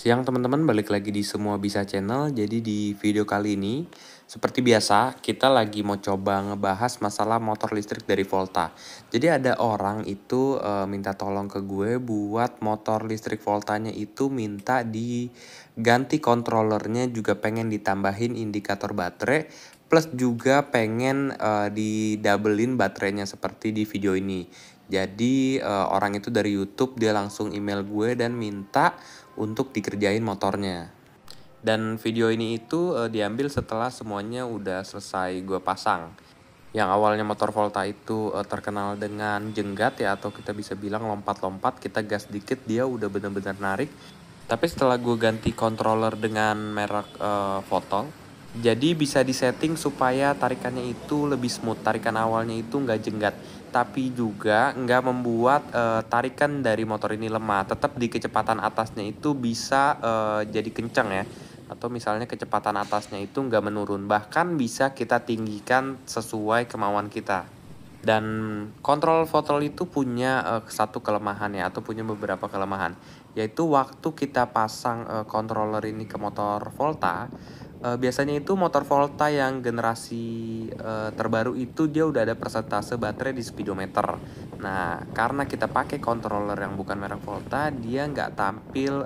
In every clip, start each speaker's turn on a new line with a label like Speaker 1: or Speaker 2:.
Speaker 1: Siang teman-teman, balik lagi di Semua Bisa Channel. Jadi di video kali ini, seperti biasa, kita lagi mau coba ngebahas masalah motor listrik dari Volta. Jadi ada orang itu minta tolong ke gue buat motor listrik Voltanya itu minta diganti kontrolernya, juga pengen ditambahin indikator baterai, plus juga pengen didoublein baterainya seperti di video ini. Jadi orang itu dari YouTube, dia langsung email gue dan minta untuk dikerjain motornya. Dan video ini itu diambil setelah semuanya udah selesai gue pasang. Yang awalnya motor Volta itu terkenal dengan jenggat ya, atau kita bisa bilang lompat-lompat, kita gas dikit dia udah bener-bener narik. Tapi setelah gue ganti controller dengan merek Votol, jadi bisa disetting supaya tarikannya itu lebih smooth. Tarikan awalnya itu nggak jenggat, tapi juga nggak membuat tarikan dari motor ini lemah. Tetap di kecepatan atasnya itu bisa jadi kencang ya. Atau misalnya kecepatan atasnya itu nggak menurun. Bahkan bisa kita tinggikan sesuai kemauan kita. Dan kontrol Votol itu punya satu kelemahan ya, atau punya beberapa kelemahan. Yaitu waktu kita pasang controller ini ke motor Volta, biasanya itu motor Volta yang generasi terbaru itu dia udah ada persentase baterai di speedometer. Nah, karena kita pakai controller yang bukan merek Volta, dia nggak tampil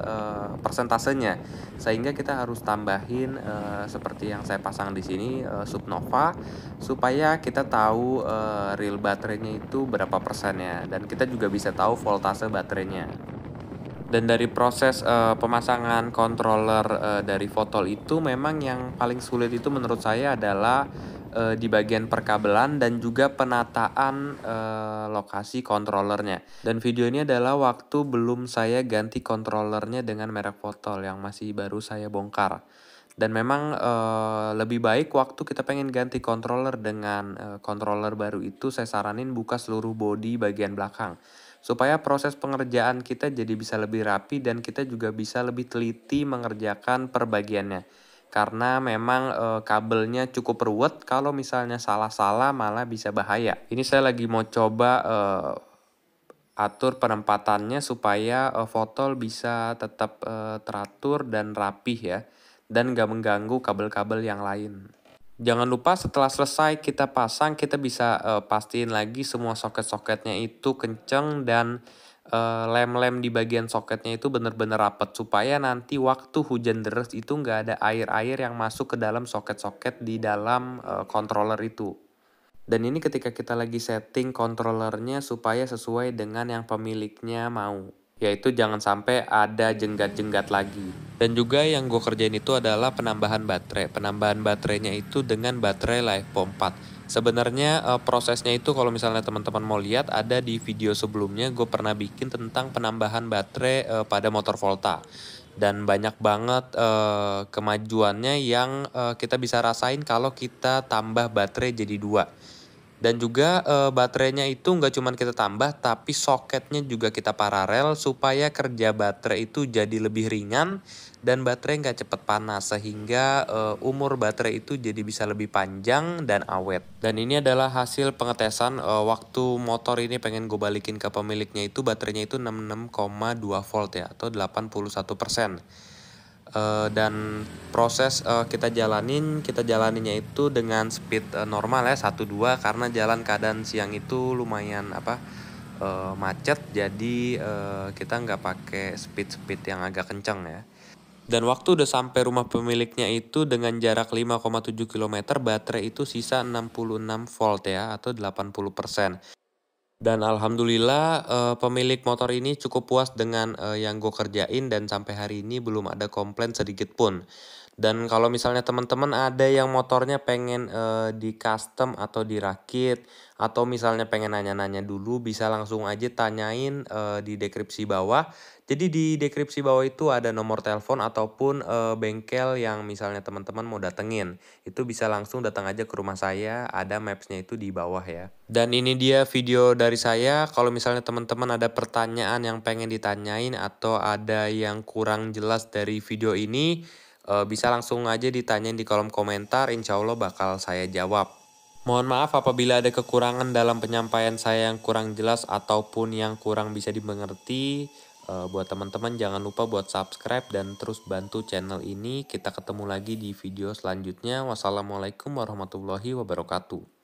Speaker 1: persentasenya, sehingga kita harus tambahin seperti yang saya pasang di sini, Supnova, supaya kita tahu real baterainya itu berapa persennya, dan kita juga bisa tahu voltase baterainya. Dan dari proses pemasangan controller dari Votol itu, memang yang paling sulit itu menurut saya adalah di bagian perkabelan dan juga penataan lokasi controllernya. Dan video ini adalah waktu belum saya ganti controllernya dengan merek Votol yang masih baru saya bongkar. Dan memang lebih baik waktu kita pengen ganti controller dengan controller baru itu, saya saranin buka seluruh bodi bagian belakang, supaya proses pengerjaan kita jadi bisa lebih rapi dan kita juga bisa lebih teliti mengerjakan per bagiannya. Karena memang kabelnya cukup ruwet, kalau misalnya salah-salah malah bisa bahaya. Ini saya lagi mau coba atur penempatannya supaya Votol bisa tetap teratur dan rapih ya, dan gak mengganggu kabel-kabel yang lain. Jangan lupa setelah selesai kita pasang, kita bisa pastiin lagi semua soket-soketnya itu kenceng, dan lem-lem di bagian soketnya itu bener-bener rapet, supaya nanti waktu hujan deras itu nggak ada air-air yang masuk ke dalam soket-soket di dalam controller itu. Dan ini ketika kita lagi setting controllernya supaya sesuai dengan yang pemiliknya mau, yaitu jangan sampai ada jenggat-jenggat lagi. Dan juga yang gue kerjain itu adalah penambahan baterai. Penambahan baterainya itu dengan baterai LiFePo 4. Sebenarnya prosesnya itu kalau misalnya teman-teman mau lihat, ada di video sebelumnya gue pernah bikin tentang penambahan baterai pada motor Volta. Dan banyak banget kemajuannya yang kita bisa rasain kalau kita tambah baterai jadi 2. Dan juga baterainya itu nggak cuma kita tambah, tapi soketnya juga kita paralel supaya kerja baterai itu jadi lebih ringan dan baterai nggak cepet panas, sehingga umur baterai itu jadi bisa lebih panjang dan awet. Dan ini adalah hasil pengetesan waktu motor ini pengen gue balikin ke pemiliknya, itu baterainya itu 66,2 volt ya, atau 81%. Dan proses kita jalaninnya itu dengan speed normal ya, 1-2, karena jalan keadaan siang itu lumayan macet, jadi kita nggak pakai speed yang agak kencang ya. Dan waktu udah sampai rumah pemiliknya itu dengan jarak 5,7 km, baterai itu sisa 66 volt ya, atau 80%. Dan alhamdulillah pemilik motor ini cukup puas dengan yang gue kerjain, dan sampai hari ini belum ada komplain sedikit pun. Dan kalau misalnya teman-teman ada yang motornya pengen di custom atau dirakit, atau misalnya pengen nanya-nanya dulu, bisa langsung aja tanyain di deskripsi bawah. Jadi di deskripsi bawah itu ada nomor telepon ataupun bengkel yang misalnya teman-teman mau datengin. Itu bisa langsung datang aja ke rumah saya, ada mapsnya itu di bawah ya. Dan ini dia video dari saya. Kalau misalnya teman-teman ada pertanyaan yang pengen ditanyain, atau ada yang kurang jelas dari video ini, bisa langsung aja ditanyain di kolom komentar, insya Allah bakal saya jawab. Mohon maaf apabila ada kekurangan dalam penyampaian saya yang kurang jelas ataupun yang kurang bisa dimengerti. Buat teman-teman jangan lupa buat subscribe dan terus bantu channel ini. Kita ketemu lagi di video selanjutnya. Wassalamualaikum warahmatullahi wabarakatuh.